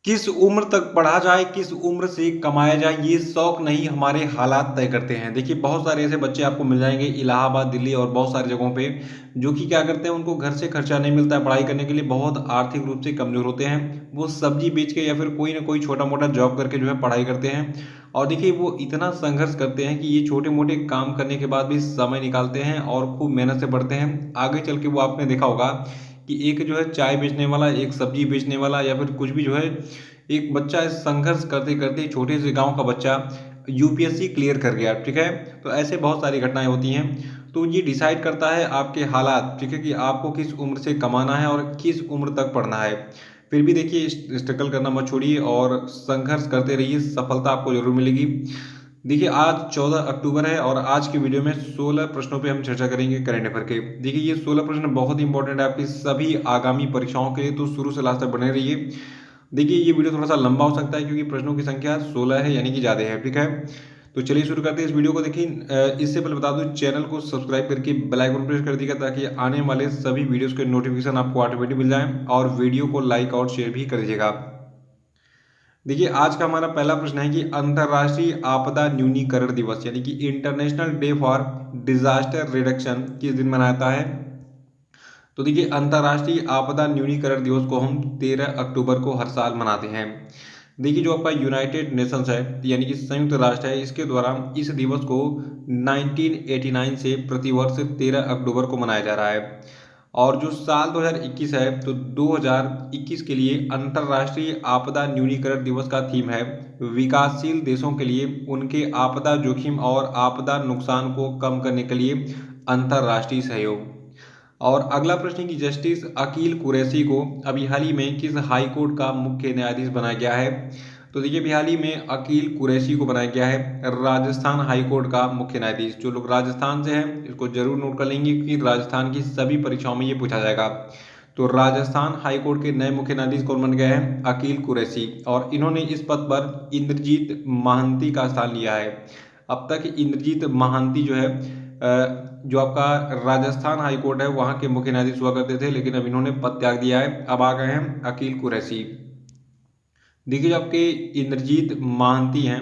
किस उम्र तक पढ़ा जाए, किस उम्र से कमाया जाए, ये शौक नहीं हमारे हालात तय करते हैं। देखिए बहुत सारे ऐसे बच्चे आपको मिल जाएँगे इलाहाबाद, दिल्ली और बहुत सारी जगहों पे, जो कि क्या करते हैं उनको घर से खर्चा नहीं मिलता है पढ़ाई करने के लिए, बहुत आर्थिक रूप से कमज़ोर होते हैं। वो सब्ज़ी बेच के या फिर कोई न कोई छोटा-मोटा जॉब करके जो है पढ़ाई करते हैं। और देखिए वो इतना संघर्ष करते हैं कि ये छोटे-मोटे काम करने के बाद भी समय निकालते हैं और खूब मेहनत से पढ़ते हैं। आगे चल के वो आपने देखा होगा कि एक जो है चाय बेचने वाला, एक सब्ज़ी बेचने वाला या फिर कुछ भी जो है, एक बच्चा इस संघर्ष करते-करते छोटे से गाँव का बच्चा यूपीएससी क्लियर कर गया, ठीक है? तो ऐसे बहुत सारी घटनाएँ होती हैं। तो ये डिसाइड करता है आपके हालात, ठीक है? कि आपको किस उम्र से कमाना है और किस उम्र तक पढ़ना है। फिर भी देखिए स्ट्रगल करना मत छोड़िए और संघर्ष करते रहिए, सफलता आपको ज़रूर मिलेगी। देखिए आज 14 अक्टूबर है और आज की वीडियो में 16 प्रश्नों पे हम चर्चा करेंगे करंट अफेयर के। देखिए ये 16 प्रश्न बहुत इंपॉर्टेंट है आपकी सभी आगामी परीक्षाओं के लिए, तो शुरू से लास्ट तक बने रहिए। देखिए ये वीडियो थोड़ा-सा लंबा हो सकता है क्योंकि प्रश्नों की संख्या 16 है यानी कि ज़्यादा है, ठीक है? तो चलिए शुरू करते हैं इस वीडियो को। देखिए इससे पहले बता दूँ चैनल को सब्सक्राइब करके बेल आइकन प्रेस कर दीजिएगा ताकि आने वाले सभी वीडियोज़ के नोटिफ़िकेशन आपको ऑटोमेटिक मिल जाएँ और वीडियो को लाइक और शेयर भी कर दीजिएगा। देखिए आज का हमारा पहला प्रश्न है कि अंतर्राष्ट्रीय आपदा न्यूनीकरण दिवस यानी कि international day for disaster reduction किस दिन मनाया जाता है? तो देखिए अंतर्राष्ट्रीय आपदा न्यूनीकरण दिवस को हम 13 अक्टूबर को हर साल मनाते हैं। देखिए जो आपका यूनाइटेड नेशंस है यानी कि संयुक्त राष्ट्र है, इसके द्वारा इस दिवस को 1989 से प्रतिवर्ष 13 अक्टूबर को मनाया जा रहा है। और जो साल 2021 है तो 2021 के लिए अंतर्राष्ट्रीय आपदा न्यूनीकरण दिवस का थीम है विकासशील देशों के लिए उनके आपदा जोखिम और आपदा नुकसान को कम करने के लिए अंतर्राष्ट्रीय सहयोग। और अगला प्रश्न है कि जस्टिस अकील कुरैशी को अभी हाल ही में किस हाई कोर्ट का मुख्य न्यायाधीश बनाया गया है? तो देखिए अभी हाल ही में अकील कुरैशी को बनाया गया है राजस्थान हाई कोर्ट का मुख्य न्यायाधीश। जो लोग राजस्थान से हैं इसको जरूर नोट कर लेंगे क्योंकि राजस्थान की सभी परीक्षाओं में ये पूछा जाएगा। तो राजस्थान हाई कोर्ट के नए मुख्य न्यायाधीश कौन बन गए हैं? अकील कुरैशी। और इन्होंने इस पद पर इंद्रजीत महांती का स्थान लिया है। अब तक इंद्रजीत महांती जो है जो आपका राजस्थान हाई कोर्ट है वहाँ के मुख्य न्यायाधीश हुआ करते थे, लेकिन अब इन्होंने पद त्याग दिया है, अब आ गए हैं अकील कुरैशी। देखिए जो आपके इंद्रजीत महांती हैं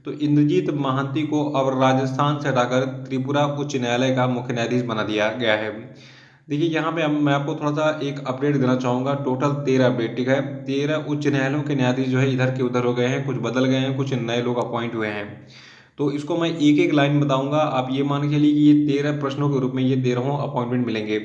तो इंद्रजीत महांती को अब राजस्थान से हटाकर त्रिपुरा उच्च न्यायालय का मुख्य न्यायाधीश बना दिया गया है। देखिए यहाँ पे मैं आपको थोड़ा सा एक अपडेट देना चाहूँगा। टोटल 13 अपडेट, ठीक है? 13 उच्च न्यायालयों के न्यायाधीश जो है इधर के उधर हो गए हैं, कुछ बदल गए हैं, कुछ नए लोग अपॉइंट हुए हैं। तो इसको मैं एक एक लाइन बताऊंगा, आप ये मान के चलिए कि ये 13 प्रश्नों के रूप में ये 13 अपॉइंटमेंट मिलेंगे।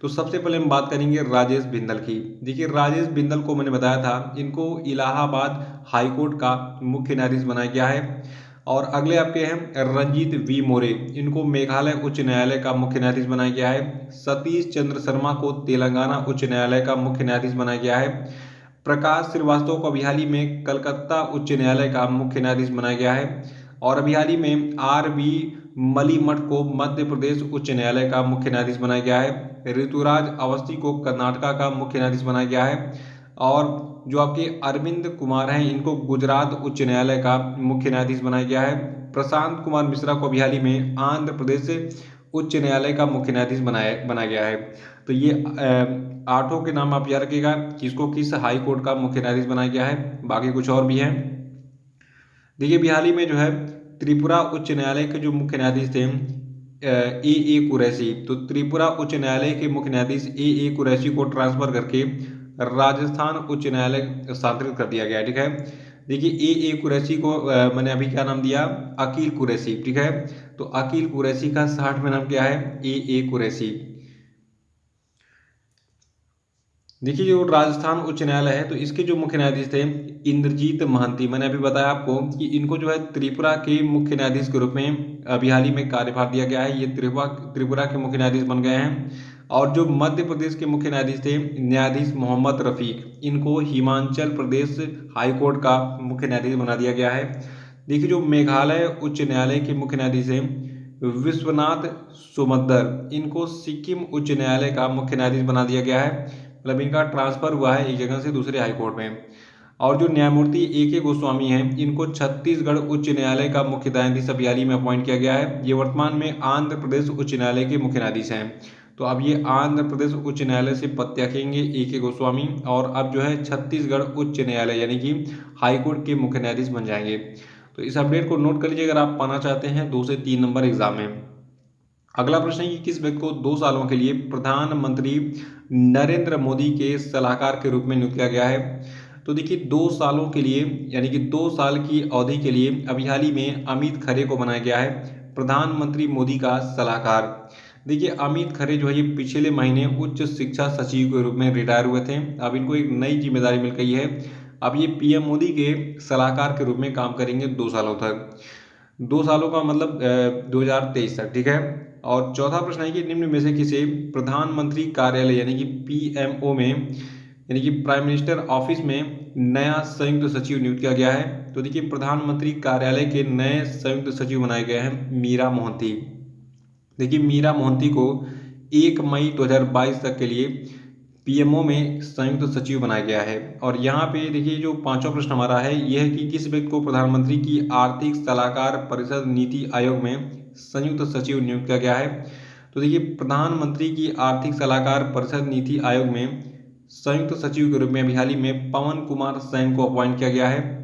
तो सबसे पहले हम बात करेंगे राजेश बिंदल की। देखिए राजेश बिंदल को मैंने बताया था इनको इलाहाबाद हाई कोर्ट का मुख्य न्यायाधीश बनाया गया है। और अगले आपके हैं रंजीत वी मोरे, इनको मेघालय उच्च न्यायालय का मुख्य न्यायाधीश बनाया गया है। सतीश चंद्र शर्मा को तेलंगाना उच्च न्यायालय का मुख्य न्यायाधीश बनाया गया है। प्रकाश श्रीवास्तव को अभी हाल ही में कलकत्ता उच्च न्यायालय का मुख्य न्यायाधीश बनाया गया है। और अभी हाल ही में आर बी मलीमठ को मध्य प्रदेश उच्च न्यायालय का मुख्य न्यायाधीश बनाया गया है। ऋतुराज अवस्थी को कर्नाटका का मुख्य न्यायाधीश बनाया गया है। और जो आपके अरविंद कुमार हैं इनको गुजरात उच्च न्यायालय का मुख्य न्यायाधीश बनाया गया है। प्रशांत कुमार मिश्रा को अभी हाल ही में आंध्र प्रदेश उच्च न्यायालय का मुख्य न्यायाधीश बनाया गया है। तो ये 8 के नाम आप याद रखिएगा किसको किस हाई कोर्ट का मुख्य न्यायाधीश बनाया गया है। बाकी कुछ और भी हैं। देखिए अभी हाल ही में जो है त्रिपुरा उच्च न्यायालय के जो मुख्य न्यायाधीश थे ए कुरैशी, तो त्रिपुरा उच्च न्यायालय के मुख्य न्यायाधीश ए कुरैशी को ट्रांसफर करके राजस्थान उच्च न्यायालय स्थानांतरित कर दिया गया, ठीक है? देखिए ए कुरैशी को मैंने अभी क्या नाम दिया? अकील कुरैशी, ठीक है? तो अकील कुरैशी का 60 में नाम क्या है? ए कुरैशी। देखिए जो राजस्थान उच्च न्यायालय है तो इसके जो मुख्य न्यायाधीश थे इंद्रजीत महांती, मैंने अभी बताया आपको कि इनको जो है त्रिपुरा के मुख्य न्यायाधीश के रूप में अभी हाल ही में कार्यभार दिया गया है। ये त्रिपुरा के मुख्य न्यायाधीश बन गए हैं। और जो मध्य प्रदेश के मुख्य न्यायाधीश थे न्यायाधीश मोहम्मद रफीक, इनको हिमाचल प्रदेश हाई कोर्ट का मुख्य न्यायाधीश बना दिया गया है। देखिए जो मेघालय उच्च न्यायालय के मुख्य न्यायाधीश हैं विश्वनाथ सुमद्दर, इनको सिक्किम उच्च न्यायालय का मुख्य न्यायाधीश बना दिया गया है। मतलब इनका ट्रांसफर हुआ है एक जगह से दूसरे हाई कोर्ट में। और जो न्यायमूर्ति ए गोस्वामी हैं इनको छत्तीसगढ़ उच्च न्यायालय का मुख्य न्यायाधीश अभी हाल ही में अपॉइंट किया गया है। ये वर्तमान में आंध्र प्रदेश उच्च न्यायालय के मुख्य न्यायाधीश हैं। तो अब ये आंध्र प्रदेश उच्च न्यायालय से पद त्यागेंगे ए गोस्वामी, और अब जो है छत्तीसगढ़ उच्च न्यायालय यानी कि हाईकोर्ट के मुख्य न्यायाधीश बन जाएंगे। तो इस अपडेट को नोट कर लीजिए अगर आप पाना चाहते हैं 2 से 3 नंबर एग्जाम में। अगला प्रश्न है कि किस व्यक्ति को 2 सालों के लिए प्रधानमंत्री नरेंद्र मोदी के सलाहकार के रूप में नियुक्त किया गया है। तो देखिए 2 सालों के लिए यानी कि 2 साल की अवधि के लिए अभी हाल ही में अमित खरे को बनाया गया है प्रधानमंत्री मोदी का सलाहकार। देखिए अमित खरे जो है ये पिछले महीने उच्च शिक्षा सचिव के रूप में रिटायर हुए थे। अब इनको एक नई जिम्मेदारी मिल गई है। अब ये पीएम मोदी के सलाहकार के रूप में काम करेंगे 2 सालों तक। 2 सालों का मतलब 2023 तक, ठीक है। और चौथा प्रश्न है कि निम्न में से किसे प्रधानमंत्री कार्यालय यानी कि पीएमओ में यानी कि प्राइम मिनिस्टर ऑफिस में नया संयुक्त सचिव नियुक्त किया गया है। तो देखिए प्रधानमंत्री कार्यालय के नए संयुक्त सचिव बनाए गए हैं मीरा मोहंती। देखिए मीरा मोहंती को 1 मई 2022 तक के लिए पीएमओ में संयुक्त सचिव बनाया गया है। और यहाँ पे देखिए जो पांचवा प्रश्न हमारा है यह है कि किस व्यक्ति को प्रधानमंत्री की आर्थिक सलाहकार परिषद नीति आयोग में संयुक्त सचिव नियुक्त किया गया है। तो देखिए प्रधानमंत्री की आर्थिक सलाहकार परिषद नीति आयोग में संयुक्त सचिव के रूप में अभी हाल ही में पवन कुमार सैन को अपॉइंट किया गया है।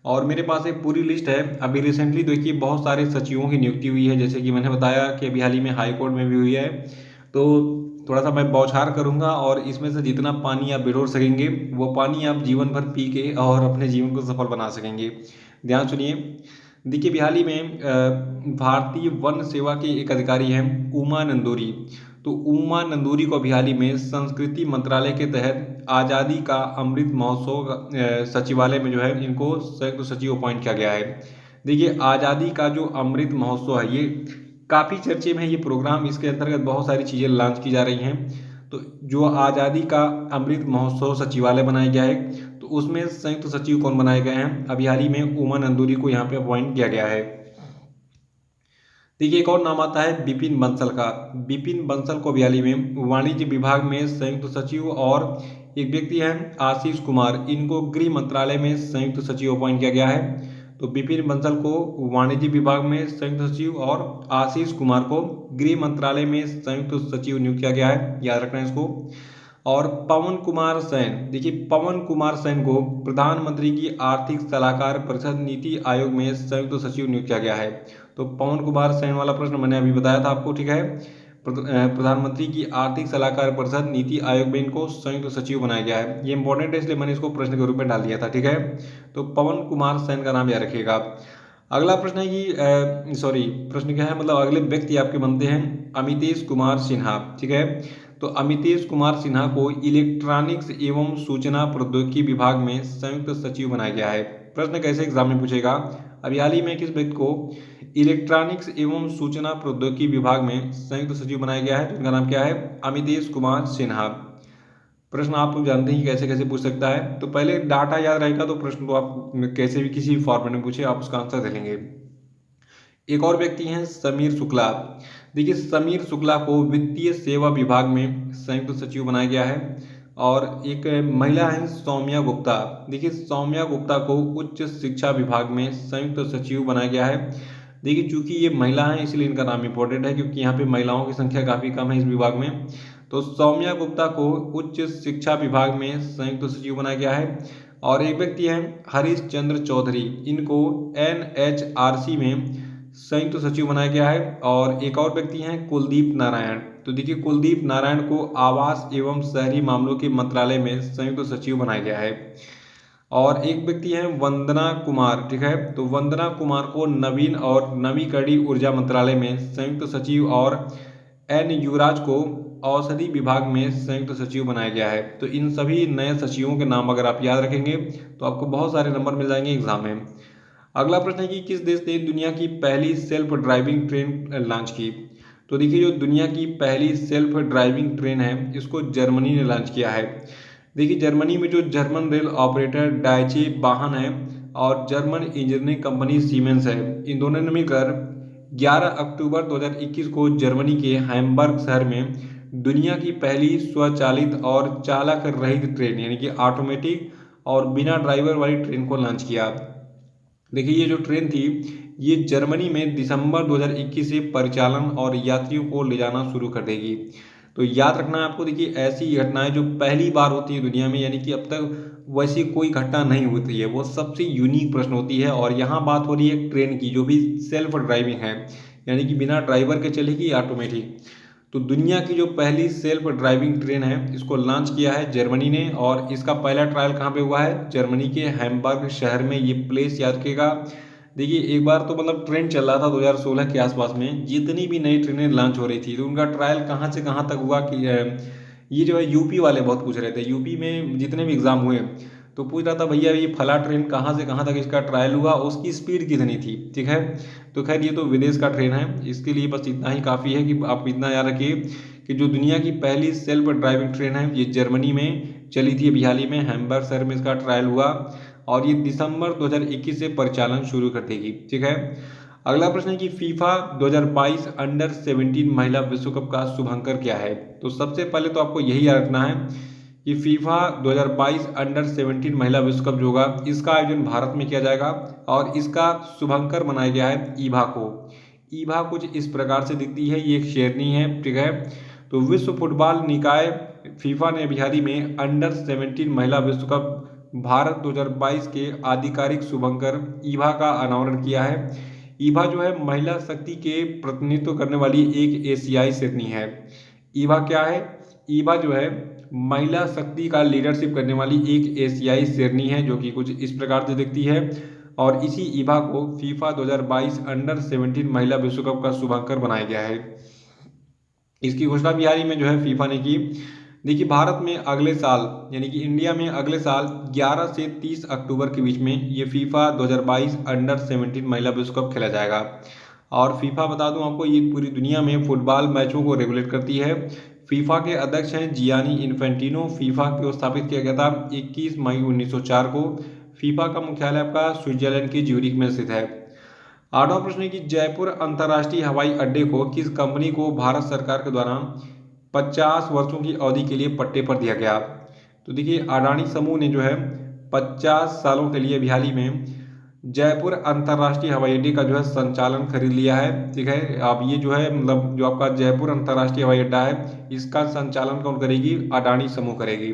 और मेरे पास एक पूरी लिस्ट है। अभी रिसेंटली देखिए बहुत सारे सचिवों की नियुक्ति हुई है, जैसे कि मैंने बताया कि अभी हाल ही में हाई कोर्ट में भी हुई है। तो थोड़ा सा मैं बौछार करूंगा और इसमें से जितना पानी आप बिटोर सकेंगे वो पानी आप जीवन भर पी के और अपने जीवन को सफल बना सकेंगे। ध्यान सुनिए। देखिए हाल ही में भारतीय वन सेवा के एक अधिकारी हैं उमा नंदूरी। तो उमा नंदूरी को अभी हाल ही में संस्कृति मंत्रालय के तहत आज़ादी का अमृत महोत्सव सचिवालय में जो है इनको संयुक्त सचिव अपॉइंट किया गया है। देखिए आज़ादी का जो अमृत महोत्सव है ये काफ़ी चर्चे में है ये प्रोग्राम। इसके अंतर्गत बहुत सारी चीज़ें लॉन्च की जा रही हैं। तो जो आज़ादी का अमृत महोत्सव सचिवालय बनाया गया है तो उसमें संयुक्त सचिव कौन बनाए गए हैं, अभी हाल ही में उमा नंदूरी को यहाँ पे अपॉइंट किया गया है। देखिए एक और नाम आता है विपिन बंसल का। विपिन बंसल को अभी हाल ही में वाणिज्य विभाग में संयुक्त सचिव, और एक व्यक्ति हैं आशीष कुमार, इनको गृह मंत्रालय में संयुक्त सचिव अपॉइंट किया गया है। तो विपिन बंसल को वाणिज्य विभाग में संयुक्त सचिव और आशीष कुमार को गृह मंत्रालय में संयुक्त सचिव नियुक्त किया गया है, याद रखना है इसको। और पवन कुमार सैन, देखिए पवन कुमार सैन को प्रधानमंत्री की आर्थिक सलाहकार परिषद नीति आयोग में संयुक्त सचिव नियुक्त किया गया है। तो पवन कुमार सैन वाला प्रश्न मैंने अभी बताया था आपको, ठीक है। प्रधानमंत्री की आर्थिक सलाहकार परिषद नीति आयोग में इनको संयुक्त सचिव बनाया गया है। ये इंपॉर्टेंट है इसलिए मैंने इसको प्रश्न के रूप में डाल दिया था, ठीक है। तो पवन कुमार सैन का नाम याद रखिएगा। अगला प्रश्न है कि प्रश्न क्या है, मतलब अगले व्यक्ति आपके बनते हैं अमितेश कुमार सिन्हा, ठीक है। तो अमितेश कुमार सिन्हा को इलेक्ट्रॉनिक्स एवं सूचना प्रौद्योगिकी विभाग में संयुक्त सचिव बनाया गया है। प्रश्न कैसे एग्जाम में पूछेगा, अभी हाल ही में किस व्यक्ति को इलेक्ट्रॉनिक्स एवं सूचना प्रौद्योगिकी विभाग में संयुक्त सचिव बनाया गया है, तो इनका नाम क्या है, अमितेश कुमार सिन्हा। प्रश्न आप लोग जानते हैं कैसे कैसे पूछ सकता है। तो पहले डाटा याद रहेगा तो प्रश्न तो आप कैसे भी किसी फॉर्मेट में पूछे आप उसका आंसर दे लेंगे। एक और व्यक्ति हैं समीर शुक्ला। देखिए समीर शुक्ला को वित्तीय सेवा विभाग में संयुक्त सचिव बनाया गया है। और एक महिला है सौम्या गुप्ता। देखिए सौम्या गुप्ता को उच्च शिक्षा विभाग में संयुक्त सचिव बनाया गया है। देखिए चूंकि ये महिला है इसलिए इनका नाम इंपॉर्टेंट है, क्योंकि यहाँ पे महिलाओं की संख्या काफ़ी कम है इस विभाग में। तो सौम्या गुप्ता को उच्च शिक्षा विभाग में संयुक्त सचिव बनाया गया है। और एक व्यक्ति हैं हरीश चंद्र चौधरी, इनको एनएचआरसी में संयुक्त सचिव बनाया गया है। और एक और व्यक्ति हैं कुलदीप नारायण। तो देखिए कुलदीप नारायण को आवास एवं शहरी मामलों के मंत्रालय में संयुक्त सचिव बनाया गया है। और एक व्यक्ति हैं वंदना कुमार, ठीक है। तो वंदना कुमार को नवीन और नवीकरणीय ऊर्जा मंत्रालय में संयुक्त सचिव, और एन युवराज को औषधि विभाग में संयुक्त सचिव बनाया गया है। तो इन सभी नए सचिवों के नाम अगर आप याद रखेंगे तो आपको बहुत सारे नंबर मिल जाएंगे एग्जाम में। अगला प्रश्न है कि किस देश ने दुनिया की पहली सेल्फ ड्राइविंग ट्रेन लॉन्च की। तो देखिए जो दुनिया की पहली सेल्फ ड्राइविंग ट्रेन है इसको जर्मनी ने लॉन्च किया है। देखिए जर्मनी में जो जर्मन रेल ऑपरेटर डायचे वाहन है और जर्मन इंजीनियरिंग कंपनी सीमेंस है, इन दोनों ने मिलकर 11 अक्टूबर 2021 को जर्मनी के हैम्बर्ग शहर में दुनिया की पहली स्वचालित और चालक रहित ट्रेन यानी कि ऑटोमेटिक और बिना ड्राइवर वाली ट्रेन को लॉन्च किया। देखिए ये जो ट्रेन थी ये जर्मनी में दिसंबर 2021 से परिचालन और यात्रियों को ले जाना शुरू कर देगी। तो याद रखना है आपको, देखिए ऐसी घटनाएं जो पहली बार होती है दुनिया में, यानी कि अब तक वैसी कोई घटना नहीं होती है, वो सबसे यूनिक प्रश्न होती है। और यहाँ बात हो रही है ट्रेन की, जो भी सेल्फ ड्राइविंग है, यानी कि बिना ड्राइवर के चलेगी, ऑटोमेटिक। तो दुनिया की जो पहली सेल्फ ड्राइविंग ट्रेन है, इसको लॉन्च किया है जर्मनी ने। और इसका पहला ट्रायल कहाँ पे हुआ है? जर्मनी के हैम्बर्ग शहर में। ये प्लेस याद रखिएगा। देखिए एक बार तो मतलब ट्रेंड चल रहा था 2016 के आसपास में, जितनी भी नई ट्रेनें लॉन्च हो रही थी तो उनका ट्रायल कहाँ से कहाँ तक हुआ कि ये जो है यूपी वाले बहुत पूछ रहे थे। यूपी में जितने भी एग्जाम हुए तो पूछ रहा था, भैया ये फला ट्रेन कहाँ से कहाँ तक इसका ट्रायल हुआ, उसकी स्पीड कितनी थी। ठीक है, तो खैर ये तो विदेश का ट्रेन है, इसके लिए बस इतना ही काफ़ी है कि आप इतना याद रखिए कि जो दुनिया की पहली सेल्फ ड्राइविंग ट्रेन है, ये जर्मनी में चली थी। अभी हाल ही में हैम्बर्ग शहर में इसका ट्रायल हुआ और ये दिसंबर 2021 से परिचालन शुरू कर देगी। ठीक है, अगला प्रश्न है कि फीफा 2022 अंडर 17 महिला विश्व कप का शुभंकर क्या है? तो सबसे पहले तो आपको यही याद रखना है कि फीफा 2022 अंडर 17 महिला विश्व कप जो होगा, इसका आयोजन भारत में किया जाएगा और इसका शुभंकर बनाया गया है ईभा को। ईभा कुछ इस प्रकार से दिखती है, ये एक शेरनी है। ठीक है, तो विश्व फुटबॉल निकाय फीफा ने अभी हाल ही में अंडर 17 महिला विश्व कप भारत 2022 के आधिकारिक शुभंकर ईभा का अनावरण किया है। ईभा जो है महिला शक्ति के प्रतिनिधित्व करने वाली एक एशियाई शेरनी है। ईभा क्या है? ईभा जो है महिला शक्ति का लीडरशिप करने वाली एक एशियाई शेरनी है, जो कि कुछ इस प्रकार से दिखती है। और इसी ईभा को फीफा 2022 अंडर 17 महिला विश्व कप का शुभंकर बनाया गया है। इसकी घोषणा भी हाल ही में जो है फीफा ने की। देखिए भारत में अगले साल, यानी कि इंडिया में अगले साल 11 से 30 अक्टूबर के बीच में ये फीफा 2022 अंडर 17 महिला विश्व कप खेला जाएगा। और फीफा बता दूं आपको, ये पूरी दुनिया में फुटबॉल मैचों को रेगुलेट करती है। फीफा के अध्यक्ष हैं जियानी इन्फेंटिनो। फीफा को स्थापित किया गया था 21 मई 1904 को। फीफा का मुख्यालय आपका स्विट्जरलैंड के ज्यूरिख में स्थित है। आठवां प्रश्न है कि जयपुर अंतर्राष्ट्रीय हवाई अड्डे को किस कंपनी को भारत सरकार के द्वारा 50 वर्षों की अवधि के लिए पट्टे पर दिया गया? तो देखिए अडानी समूह ने जो है 50 सालों के लिए हाल ही में जयपुर अंतर्राष्ट्रीय हवाई अड्डे का जो है संचालन खरीद लिया है। ठीक है, अब ये जो है मतलब जो आपका जयपुर अंतर्राष्ट्रीय हवाई अड्डा है, इसका संचालन कौन करेगी? अडानी समूह करेगी।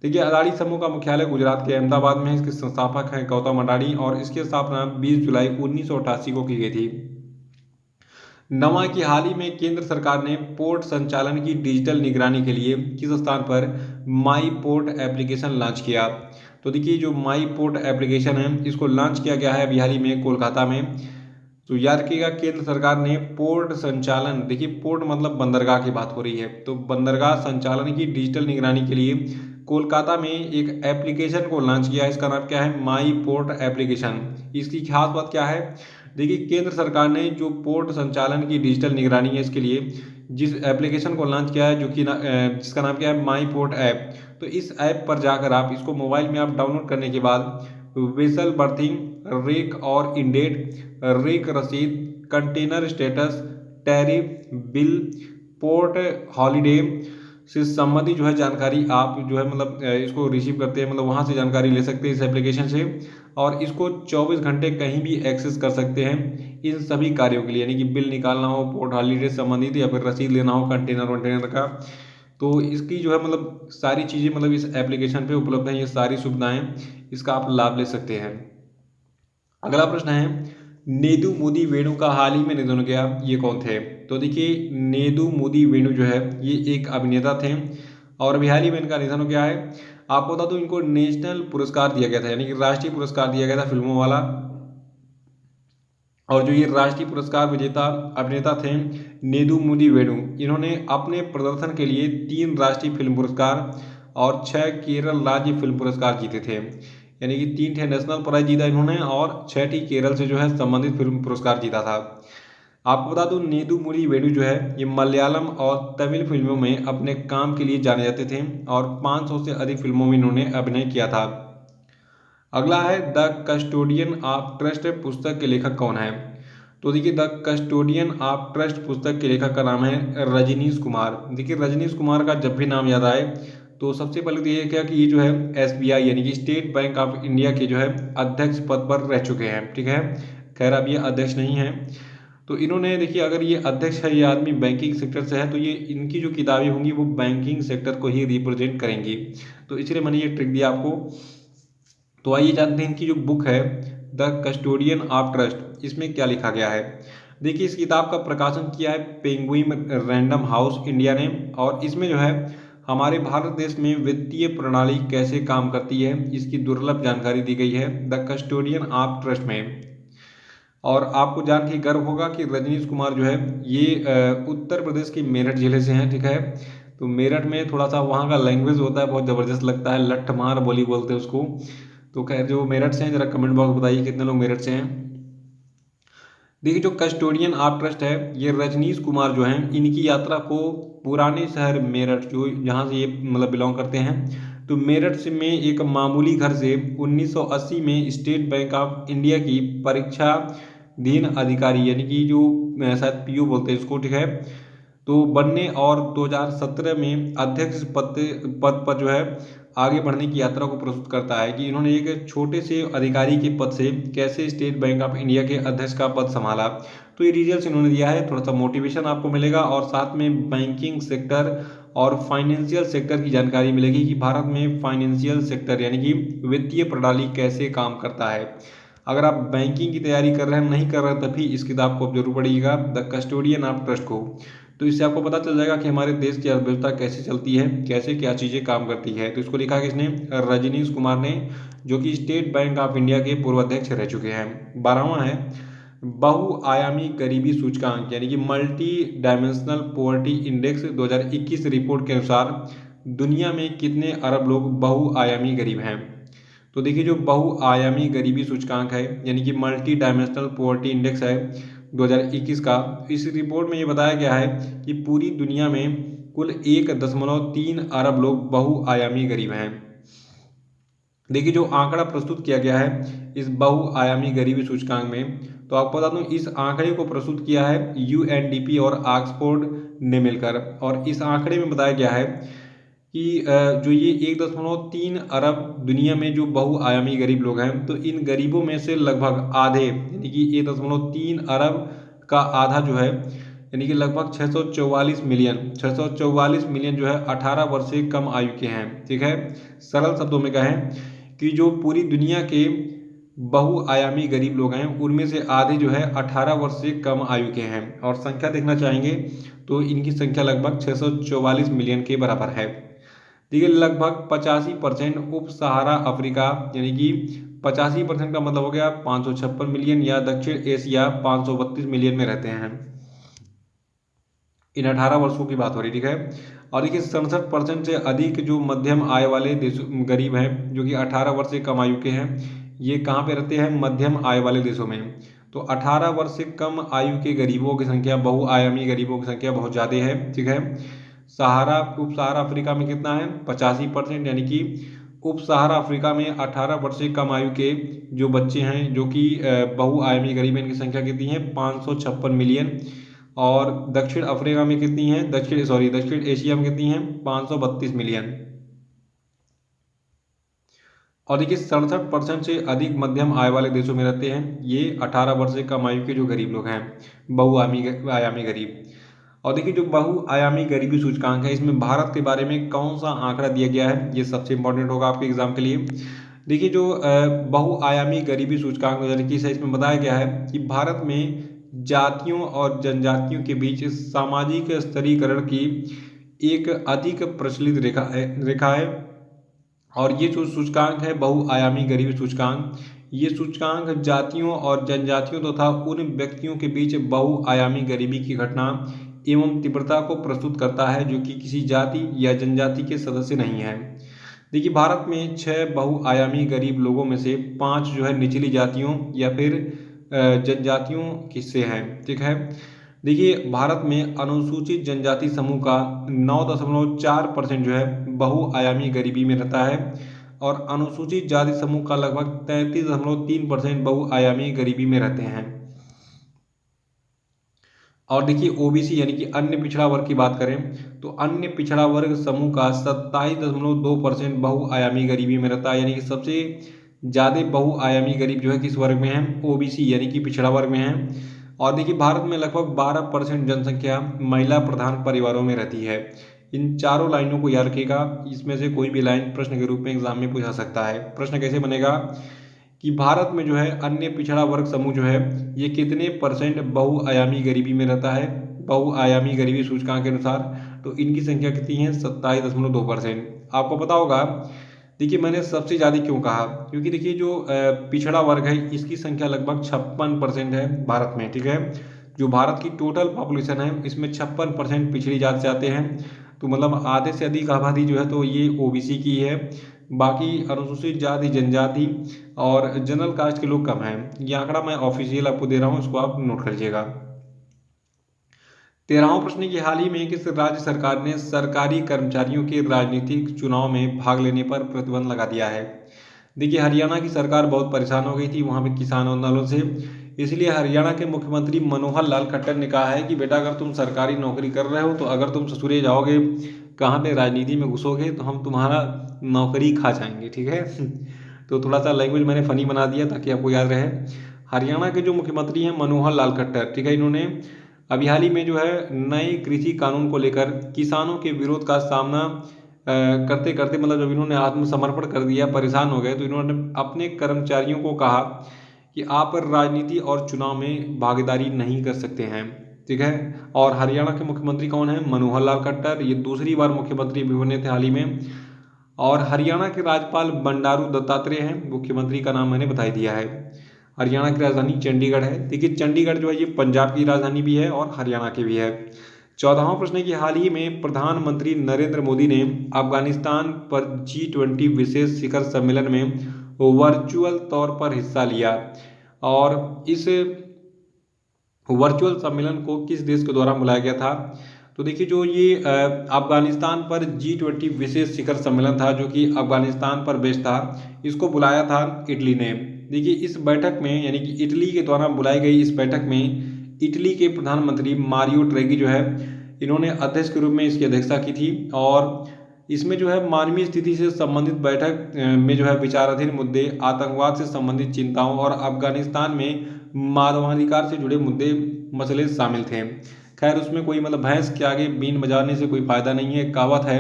देखिए अडानी समूह का मुख्यालय गुजरात के अहमदाबाद में है। इसके संस्थापक हैं गौतम अडानी और इसकी स्थापना 20 जुलाई 1988 को की गई थी। नवा की हाल ही में केंद्र सरकार ने पोर्ट संचालन की डिजिटल निगरानी के लिए किस स्थान पर माई पोर्ट एप्लीकेशन लॉन्च किया? तो देखिए जो माई पोर्ट एप्लीकेशन है, इसको लॉन्च किया गया है अभी हाल ही में कोलकाता में। तो याद रखिएगा केंद्र सरकार ने पोर्ट संचालन, देखिए पोर्ट मतलब बंदरगाह की बात हो रही है, तो बंदरगाह संचालन की डिजिटल निगरानी के लिए कोलकाता में एक एप्लीकेशन को लॉन्च किया है। इसका नाम क्या है? माई पोर्ट एप्लीकेशन। इसकी खास बात क्या है? देखिए केंद्र सरकार ने जो पोर्ट संचालन की डिजिटल निगरानी है, इसके लिए जिस एप्लीकेशन को लॉन्च किया है, जो कि जिसका नाम क्या है? माई पोर्ट ऐप। तो इस ऐप पर जाकर आप इसको मोबाइल में आप डाउनलोड करने के बाद वेसल बर्थिंग, रेक और इंडेट, रेक रसीद, container status, tariff, bill, port holiday से संबंधित जो है जानकारी आप जो है मतलब इसको रिसीव करते हैं, मतलब वहाँ से जानकारी ले सकते हैं इस एप्लीकेशन से। और इसको 24 घंटे कहीं भी एक्सेस कर सकते हैं इन सभी कार्यों के लिए, यानी कि बिल निकालना हो, पोर्ट हॉलीडे से संबंधित, या फिर रसीद लेना हो कंटेनर वंटेनर का। तो इसकी जो है मतलब सारी चीज़ें मतलब इस एप्लीकेशन पे उपलब्ध हैं, ये सारी सुविधाएं, इसका आप लाभ ले सकते हैं। अगला प्रश्न है नेदू मोदी वेणु का हाल ही में निधन हो गया, ये कौन थे? तो देखिए नेदू मोदी वेणु जो है ये एक अभिनेता थे और अभी हाल ही में इनका निधन हो गया है। आपको बता दूं इनको नेशनल पुरस्कार दिया गया था, यानी कि राष्ट्रीय पुरस्कार दिया गया था फिल्मों वाला। और जो ये राष्ट्रीय पुरस्कार विजेता अभिनेता थे नेदू मोदी वेणु, इन्होंने अपने प्रदर्शन के लिए 3 राष्ट्रीय फिल्म पुरस्कार और 6 केरल राज्य फिल्म पुरस्कार जीते थे। यानी कि 3 थे नेशनल प्राइज जीता इन्होंने और 6 केरल से जो है संबंधित फिल्म पुरस्कार जीता था। आपको बता दूं नेदू मोदी वेणु जो है ये मलयालम और तमिल फिल्मों में अपने काम के लिए जाने जाते थे और 500 से अधिक फिल्मों में इन्होंने अभिनय किया था। अगला है द कस्टोडियन ऑफ ट्रस्ट पुस्तक के लेखक कौन है? तो देखिए द कस्टोडियन ऑफ ट्रस्ट पुस्तक के लेखक का नाम है रजनीश कुमार। देखिए रजनीश कुमार का जब भी नाम याद आए तो सबसे पहले तो ये क्या कि ये जो है SBI यानी कि स्टेट बैंक ऑफ इंडिया के जो है अध्यक्ष पद पर रह चुके हैं। ठीक है, खैर अब ये अध्यक्ष नहीं है। तो इन्होंने देखिए, अगर ये अध्यक्ष है, ये आदमी बैंकिंग सेक्टर से है, तो ये इनकी जो किताबें होंगी वो बैंकिंग सेक्टर को ही रिप्रेजेंट करेंगी। तो इसलिए मैंने ये ट्रिक दिया आपको। तो आइए जानते हैं इनकी जो बुक है द कस्टोडियन ऑफ ट्रस्ट, इसमें क्या लिखा गया है। देखिए, इस किताब का प्रकाशन किया है पेंगुइन रैंडम हाउस इंडिया ने, और इसमें जो है हमारे भारत देश में वित्तीय प्रणाली कैसे काम करती है इसकी दुर्लभ जानकारी दी गई है द कस्टोडियन ऑफ ट्रस्ट में। और आपको जान के गर्व होगा कि रजनीश कुमार जो है ये उत्तर प्रदेश के मेरठ जिले से हैं, ठीक है। तो मेरठ में थोड़ा सा वहाँ का लैंग्वेज होता है, बहुत ज़बरदस्त लगता है, लट्ठमार बोली बोलते हैं उसको। तो खैर, जो मेरठ से हैं जरा कमेंट बॉक्स बताइए कितने लोग मेरठ से हैं। देखिए, जो कस्टोडियन ऑफ ट्रस्ट है, ये रजनीश कुमार जो हैं इनकी यात्रा को पुराने शहर मेरठ, जो जहाँ से ये मतलब बिलोंग करते हैं, तो मेरठ से में एक मामूली घर से 1980 में स्टेट बैंक ऑफ इंडिया की परीक्षाधीन अधिकारी, यानी कि जो शायद पीओ बोलते हैं इसको, ठीक है, तो बनने और 2017 में अध्यक्ष पद पर जो है आगे बढ़ने की यात्रा को प्रस्तुत करता है कि इन्होंने एक छोटे से अधिकारी के पद से कैसे स्टेट बैंक ऑफ इंडिया के अध्यक्ष का पद संभाला। तो ये डिटेल्स इन्होंने दिया है, थोड़ा सा मोटिवेशन आपको मिलेगा और साथ में बैंकिंग सेक्टर और फाइनेंशियल सेक्टर की जानकारी मिलेगी कि भारत में फाइनेंशियल सेक्टर यानी कि वित्तीय प्रणाली कैसे काम करता है। अगर आप बैंकिंग की तैयारी कर रहे हैं, नहीं कर रहे हैं, तभी इस किताब को आप जरूर पढ़िएगा द कस्टोडियन ऑफ ट्रस्ट को। तो इससे आपको पता चल जाएगा कि हमारे देश की अर्थव्यवस्था कैसे चलती है, कैसे क्या चीज़ें काम करती है। तो इसको लिखा किसने, रजनीश कुमार ने, जो कि स्टेट बैंक ऑफ इंडिया के पूर्व अध्यक्ष रह चुके हैं। 12वां है बहुआयामी गरीबी सूचकांक, यानी कि multi dimensional poverty index 2021 report के अनुसार दुनिया में कितने अरब लोग बहुआयामी गरीब हैं। तो देखिए, जो बहुआयामी गरीबी सूचकांक है यानी कि मल्टी डायमेंशनल पॉवर्टी इंडेक्स है 2021 का, इस रिपोर्ट में ये बताया गया है कि पूरी दुनिया में कुल 1.3 अरब लोग बहुआयामी गरीब हैं। देखिए, जो आंकड़ा प्रस्तुत किया गया है इस बहुआयामी गरीबी सूचकांक में, तो आपको बता दूं इस आंकड़े को प्रस्तुत किया है यूएनडीपी और ऑक्सफोर्ड ने मिलकर। और इस आंकड़े में बताया गया है कि जो ये 1.3 अरब दुनिया में जो बहुआयामी गरीब लोग हैं, तो इन गरीबों में से लगभग आधे यानी कि 1.3 अरब का आधा जो है यानी कि लगभग 644 मिलियन जो है 18 वर्ष से कम आयु के हैं, ठीक है। सरल शब्दों में कहें कि जो पूरी दुनिया के बहुआयामी गरीब लोग हैं उनमें से आधे जो है 18 वर्ष से कम आयु के हैं। और संख्या देखना चाहेंगे तो इनकी संख्या लगभग 644 मिलियन के बराबर है। देखिए, लगभग 85% उप सहारा अफ्रीका, यानी कि 85% का मतलब हो गया 556 मिलियन, या दक्षिण एशिया 532 मिलियन में रहते हैं। इन 18 वर्षों की बात हो रही, ठीक है। और देखिए, 67% से अधिक जो मध्यम आय वाले देशों गरीब हैं, जो कि 18 वर्ष से कम आयु के हैं, ये कहाँ पे रहते हैं, मध्यम आय वाले देशों में। तो 18 वर्ष से कम आयु के गरीबों की संख्या, बहुआयामी गरीबों की संख्या बहुत ज़्यादा है, ठीक है। उप सहारा अफ्रीका में कितना है, 85%, यानी कि उप सहारा अफ्रीका में 18 वर्ष से कम आयु के जो बच्चे हैं जो कि बहुआयामी गरीब हैं, इनकी संख्या कितनी है, 556 मिलियन। और दक्षिण अफ्रीका में कितनी है, दक्षिण एशिया में कितनी है, 532 मिलियन। और देखिए, 67% से अधिक मध्यम आय वाले देशों में रहते हैं ये 18 वर्ष से कम आयु के जो गरीब लोग हैं, बहुआयामी गरीब। और देखिए, जो बहुआयामी गरीबी सूचकांक है इसमें भारत के बारे में कौन सा आंकड़ा दिया गया है, ये सबसे इंपॉर्टेंट होगा आपके एग्जाम के लिए। देखिए, जो बहुआयामी गरीबी सूचकांक 2021 है, इसमें बताया गया है कि भारत में जातियों और जनजातियों के बीच सामाजिक स्तरीकरण की एक अधिक प्रचलित रेखा है। और ये जो सूचकांक है बहुआयामी गरीबी सूचकांक, ये सूचकांक जातियों और जनजातियों तथा उन व्यक्तियों के बीच बहुआयामी गरीबी की घटना एवं तीव्रता को प्रस्तुत करता है जो कि किसी जाति या जनजाति के सदस्य नहीं है। देखिए, भारत में 6 बहुआयामी गरीब लोगों में से 5 जो है निचली जातियों या फिर जनजातियों किससे हैं, ठीक है। देखिए, भारत में अनुसूचित जनजाति समूह का 9.4% जो है बहुआयामी गरीबी में रहता है और अनुसूचित जाति समूह का लगभग 33.3% बहुआयामी गरीबी में रहते हैं। और देखिए, ओबीसी यानी कि अन्य पिछड़ा वर्ग की बात करें तो अन्य पिछड़ा वर्ग समूह का 27.2% बहुआयामी गरीबी में रहता है, यानी कि सबसे ज़्यादा बहुआयामी गरीब जो है किस वर्ग में है, ओबीसी यानी कि पिछड़ा वर्ग में है। और देखिए भारत में लगभग 12% जनसंख्या महिला प्रधान परिवारों में रहती है। इन चारों लाइनों को याद रखिएगा, इसमें से कोई भी लाइन प्रश्न के रूप में एग्जाम में पूछा सकता है। प्रश्न कैसे बनेगा कि भारत में जो है अन्य पिछड़ा वर्ग समूह जो है ये कितने परसेंट बहुआयामी गरीबी में रहता है, बहुआयामी गरीबी सूचकांक के अनुसार। तो इनकी संख्या कितनी है, 27.2%। आपको पता होगा, देखिए मैंने सबसे ज़्यादा क्यों कहा, क्योंकि देखिए जो पिछड़ा वर्ग है इसकी संख्या लगभग 56% है भारत में, ठीक है। जो भारत की टोटल पॉपुलेशन है इसमें 56% पिछड़ी जाति से आते हैं। तो मतलब आधे से अधिक आबादी जो है तो ये ओबीसी की है। बाकी अनुसूचित जाति, जनजाति और जनरल कास्ट के लोग कम हैं। ये आंकड़ा मैं ऑफिशियल आपको दे रहा हूँ, इसको आप नोट कर लीजिएगा। 13वां प्रश्न की हाल ही में किस राज्य सरकार ने सरकारी कर्मचारियों के राजनीतिक चुनाव में भाग लेने पर प्रतिबंध लगा दिया है। देखिए हरियाणा की सरकार बहुत परेशान हो गई थी वहाँ पे किसान आंदोलन से, इसलिए हरियाणा के मुख्यमंत्री मनोहर लाल खट्टर ने कहा है कि बेटा अगर तुम सरकारी नौकरी कर रहे हो तो अगर तुम ससुरे जाओगे, कहाँ पे राजनीति में घुसोगे तो हम तुम्हारा नौकरी खा जाएंगे, ठीक है। तो थोड़ा सा लैंग्वेज मैंने फनी बना दिया ताकि आपको याद रहे। हरियाणा के जो मुख्यमंत्री हैं मनोहर लाल खट्टर, ठीक है, इन्होंने अभी हाल ही में जो है नए कृषि कानून को लेकर किसानों के विरोध का सामना करते करते, मतलब जब इन्होंने आत्मसमर्पण कर दिया, परेशान हो गए, तो इन्होंने अपने कर्मचारियों को कहा कि आप राजनीति और चुनाव में भागीदारी नहीं कर सकते हैं, ठीक है। और हरियाणा के मुख्यमंत्री कौन है, मनोहर लाल खट्टर, ये दूसरी बार मुख्यमंत्री भी बने थे हाल ही में। और हरियाणा के राज्यपाल बंडारू दत्तात्रेय हैं, मुख्यमंत्री का नाम मैंने बता दिया है। हरियाणा की राजधानी चंडीगढ़ है। देखिए चंडीगढ़ जो है ये पंजाब की राजधानी भी है और हरियाणा की भी है। 14वां प्रश्न की हाल ही में प्रधानमंत्री नरेंद्र मोदी ने अफगानिस्तान पर G20 विशेष शिखर सम्मेलन में वर्चुअल तौर पर हिस्सा लिया, और इस वर्चुअल सम्मेलन को किस देश के द्वारा बुलाया गया था। तो देखिए जो ये अफगानिस्तान पर G20 विशेष शिखर सम्मेलन था जो कि अफगानिस्तान पर बेस्ड था, इसको बुलाया था इटली ने। देखिए इस बैठक में, यानी कि इटली के द्वारा बुलाई गई इस बैठक में इटली के प्रधानमंत्री मारियो ड्रैगी जो है इन्होंने अध्यक्ष के रूप में इसकी अध्यक्षता की थी। और इसमें जो है मानवीय स्थिति से संबंधित बैठक में जो है विचाराधीन मुद्दे, आतंकवाद से संबंधित चिंताओं और अफगानिस्तान में मानवाधिकार से जुड़े मुद्दे, मसले शामिल थे। खैर उसमें कोई मतलब भैंस के आगे बीन बजाने से कोई फायदा नहीं है। कहावत है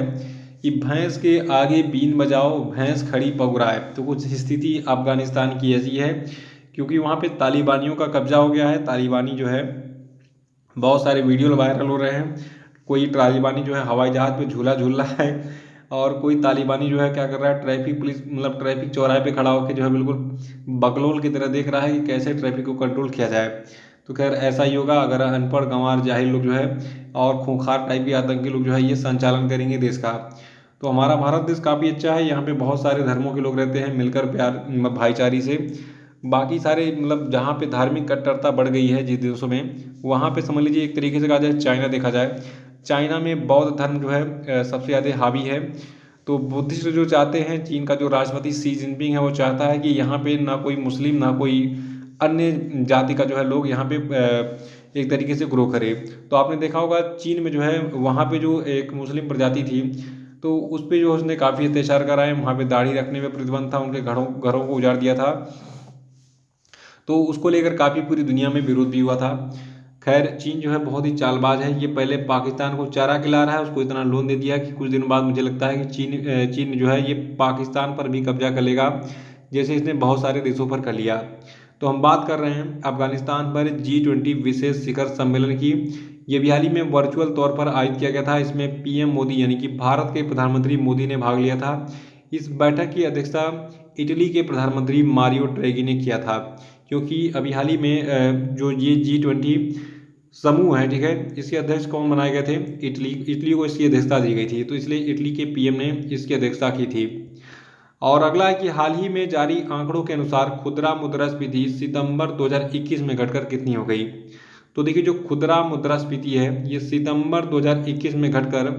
कि भैंस के आगे बीन बजाओ भैंस खड़ी पगुराए। तो कुछ स्थिति अफगानिस्तान की ऐसी है, क्योंकि वहाँ पे तालिबानियों का कब्जा हो गया है। तालिबानी जो है, बहुत सारे वीडियो वायरल हो रहे हैं, कोई तालिबानी जो है हवाई जहाज़ पे झूला झूल रहा है, और कोई तालिबानी जो है क्या कर रहा है, ट्रैफिक पुलिस मतलब ट्रैफिक चौराहे पे खड़ा होकर जो है बिल्कुल बकलोल की तरह देख रहा है कि कैसे ट्रैफिक को कंट्रोल किया जाए। तो खैर ऐसा ही होगा अगर अनपढ़ गंवार जाहिल लोग जो है और खूंखार टाइप के आतंकी लोग जो है ये संचालन करेंगे देश का। तो हमारा भारत देश काफ़ी अच्छा है, यहाँ पे बहुत सारे धर्मों के लोग रहते हैं मिलकर प्यार भाईचारी से। बाकी सारे मतलब जहाँ पे धार्मिक कट्टरता बढ़ गई है जिस देशों में, वहाँ पे समझ लीजिए एक तरीके से कहा जाए चाइना देखा जाए, चाइना में बौद्ध धर्म जो है सबसे ज़्यादा हावी है। तो बुद्धिस्ट जो चाहते हैं, चीन का जो राष्ट्रपति शी जिनपिंग है वो चाहता है कि यहाँ पे ना कोई मुस्लिम ना कोई अन्य जाति का जो है लोग यहाँ पे एक तरीके से ग्रो करे। तो आपने देखा होगा चीन में जो है वहाँ पे जो एक मुस्लिम प्रजाति थी तो उस पर जो उसने काफ़ी अत्याचार कराए, वहाँ पे दाढ़ी रखने में प्रतिबंध था, उनके घरों को उजाड़ दिया था। तो उसको लेकर काफ़ी पूरी दुनिया में विरोध भी हुआ था। खैर चीन जो है बहुत ही चालबाज है, ये पहले पाकिस्तान को चारा खिला रहा है, उसको इतना लोन दे दिया कि कुछ दिन बाद मुझे लगता है कि चीन जो है ये पाकिस्तान पर भी कब्जा कर लेगा, जैसे इसने बहुत सारे देशों पर कर लिया। तो हम बात कर रहे हैं अफगानिस्तान पर G20 विशेष शिखर सम्मेलन की। ये भी हाल ही में वर्चुअल तौर पर आयोजित किया गया था। इसमें पीएम मोदी यानी कि भारत के प्रधानमंत्री मोदी ने भाग लिया था। इस बैठक की अध्यक्षता इटली के प्रधानमंत्री मारियो ड्रैगी ने किया था, क्योंकि अभी हाल ही में जो ये G20 समूह है, ठीक है, इसके अध्यक्ष कौन बनाए गए थे, इटली को इसकी अध्यक्षता दी गई थी, तो इसलिए इटली के पीएम ने इसकी अध्यक्षता की थी। और अगला है कि हाल ही में जारी आंकड़ों के अनुसार खुदरा मुद्रास्फीति सितंबर 2021 में घटकर कितनी हो गई। तो देखिए जो खुदरा मुद्रास्फीति है ये सितंबर 2021 में घटकर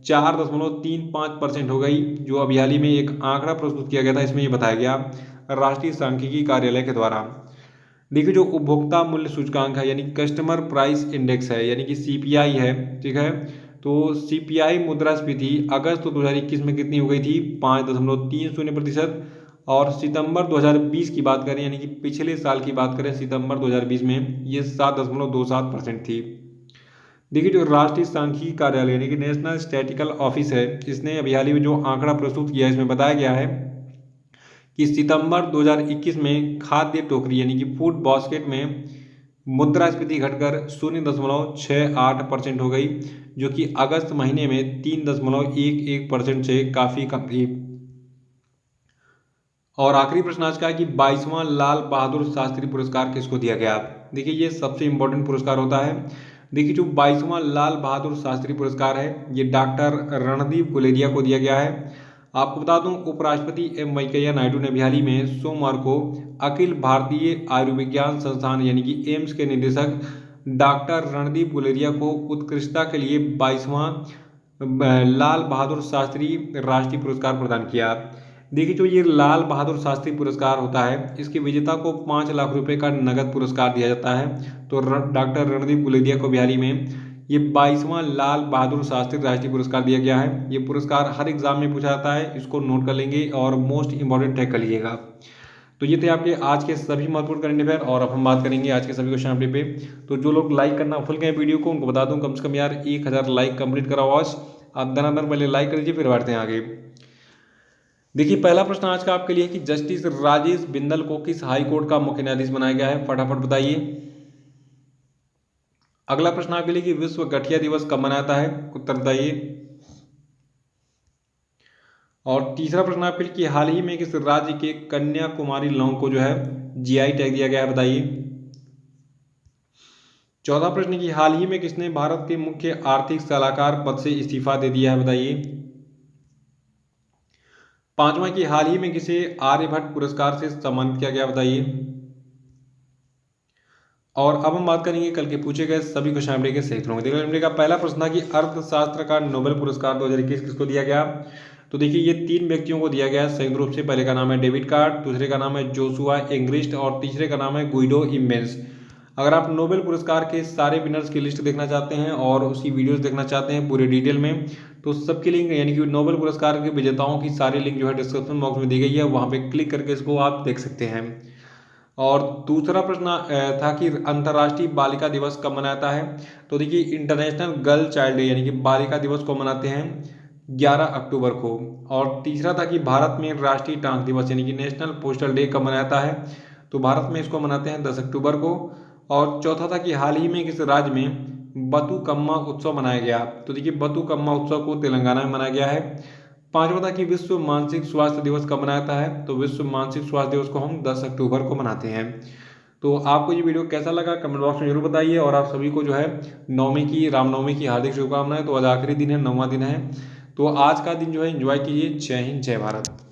4.35% हो गई। जो अभी हाल ही में एक आंकड़ा प्रस्तुत किया गया था, इसमें ये बताया गया राष्ट्रीय सांख्यिकी कार्यालय के द्वारा। देखिए जो उपभोक्ता मूल्य सूचकांक है यानी कस्टमर प्राइस इंडेक्स है, यानी कि CPI है, ठीक है, तो CPI मुद्रास्फीति अगस्त 2021 में कितनी हो गई थी, 5.30%। और सितंबर 2020 की बात करें, यानी कि पिछले साल की बात करें, सितंबर 2020 में ये 7.27% थी। देखिए जो राष्ट्रीय सांख्यिकी कार्यालय यानी कि नेशनल स्टैटिस्टिकल ऑफिस है, इसने अभी हाल ही में जो आंकड़ा प्रस्तुत किया है, इसमें बताया गया है कि सितंबर 2021 में खाद्य टोकरी यानी कि फूड बास्केट में मुद्रास्फीति घटकर 0.68% हो गई, जो कि अगस्त महीने में 3.11% से काफ़ी कम थी। और आखिरी प्रश्न आज का है कि 22वां लाल बहादुर शास्त्री पुरस्कार किसको दिया गया। देखिए ये सबसे इम्पोर्टेंट पुरस्कार होता है। देखिए जो 22वां लाल बहादुर शास्त्री पुरस्कार है, ये डॉक्टर रणदीप गुलेरिया को दिया गया है। आपको बता दूं, उपराष्ट्रपति एम वेंकैया नायडू ने भी हाल ही में सोमवार को अखिल भारतीय आयुर्विज्ञान संस्थान यानी कि एम्स के निदेशक डॉक्टर रणदीप गुलेरिया को उत्कृष्टता के लिए 22वां लाल बहादुर शास्त्री राष्ट्रीय पुरस्कार प्रदान किया। देखिए जो ये लाल बहादुर शास्त्री पुरस्कार होता है, इसके विजेता को 5 लाख रुपए का नगद पुरस्कार दिया जाता है। तो डॉक्टर रणदीप गुलेरिया को बिहारी में ये 22वां लाल बहादुर शास्त्री राष्ट्रीय पुरस्कार दिया गया है। ये पुरस्कार हर एग्जाम में पूछा जाता है, इसको नोट कर लेंगे और मोस्ट इंपॉर्टेंट टैग कर लीजिएगा। तो ये थे आपके आज के सभी महत्वपूर्ण करंट अफेयर, और अब हम बात करेंगे आज के सभी क्वेश्चन अपडेट पे। तो जो लोग लाइक करना भूल गए वीडियो को, उनको बता दूं कम से कम यार 1000 लाइक कंप्लीट कराओ आज। आप दनादन पहले लाइक कर लीजिए, फिर बढ़ते हैं आगे। देखिए पहला प्रश्न आज का आपके लिए कि जस्टिस राजेश बिंदल को किस हाई कोर्ट का मुख्य न्यायाधीश बनाया गया है, फटाफट बताइए। अगला प्रश्न आपके लिए कि विश्व गठिया दिवस कब मनाया जाता है, उत्तर बताइए। और तीसरा प्रश्न आपके लिए कि हाल ही में किस राज्य के कन्याकुमारी लौंग को जो है जीआई टैग दिया गया है, बताइए। चौथा प्रश्न कि हाल ही में किसने भारत के मुख्य आर्थिक सलाहकार पद से इस्तीफा दे दिया है, बताइए। पांचवा कि हाल ही में किसे आर्यभट्ट पुरस्कार से सम्मानित किया गया, बताइए। और अब हम बात करेंगे कल के पूछे गए सभी क्वेश्चन के सही उत्तरों की। देखिए का पहला प्रश्न था कि अर्थशास्त्र का नोबेल पुरस्कार 2021 किसको दिया गया। तो देखिए ये 3 व्यक्तियों को दिया गया है संयुक्त रूप से। पहले का नाम है डेविड कार्ड, दूसरे का नाम है जोशुआ एंग्रिस्ट और तीसरे का नाम है गुइडो इम्बेंस। अगर आप नोबेल पुरस्कार के सारे विनर्स की लिस्ट देखना चाहते हैं और उसकी वीडियोस देखना चाहते हैं पूरे डिटेल में, तो सबकी लिंक यानी कि नोबेल पुरस्कार के विजेताओं की सारी लिंक जो है डिस्क्रिप्शन बॉक्स में दी गई है, वहाँ पे क्लिक करके इसको आप देख सकते हैं। और दूसरा प्रश्न था कि अंतर्राष्ट्रीय बालिका दिवस कब मनाया जाता है। तो देखिए इंटरनेशनल गर्ल चाइल्ड डे यानी कि बालिका दिवस को मनाते हैं 11 अक्टूबर को। और तीसरा था कि भारत में राष्ट्रीय डाक दिवस यानी कि नेशनल पोस्टल डे कब मनाया जाता है। तो भारत में इसको मनाते हैं 10 अक्टूबर को। और चौथा था कि हाल ही में किस राज्य में बतुकम्मा उत्सव मनाया गया। तो देखिए बतुकम्मा उत्सव को तेलंगाना में मनाया गया है। पांचवा था कि विश्व मानसिक स्वास्थ्य दिवस कब मनाया जाता है। तो विश्व मानसिक स्वास्थ्य दिवस को हम 10 अक्टूबर को मनाते हैं। तो आपको ये वीडियो कैसा लगा कमेंट बॉक्स में जरूर बताइए। और आप सभी को जो है नवमी की रामनवमी की हार्दिक शुभकामनाएं। तो आज आखिरी दिन है, 9वां दिन है, तो आज का दिन जो है एंजॉय कीजिए। जय हिंद, जय भारत।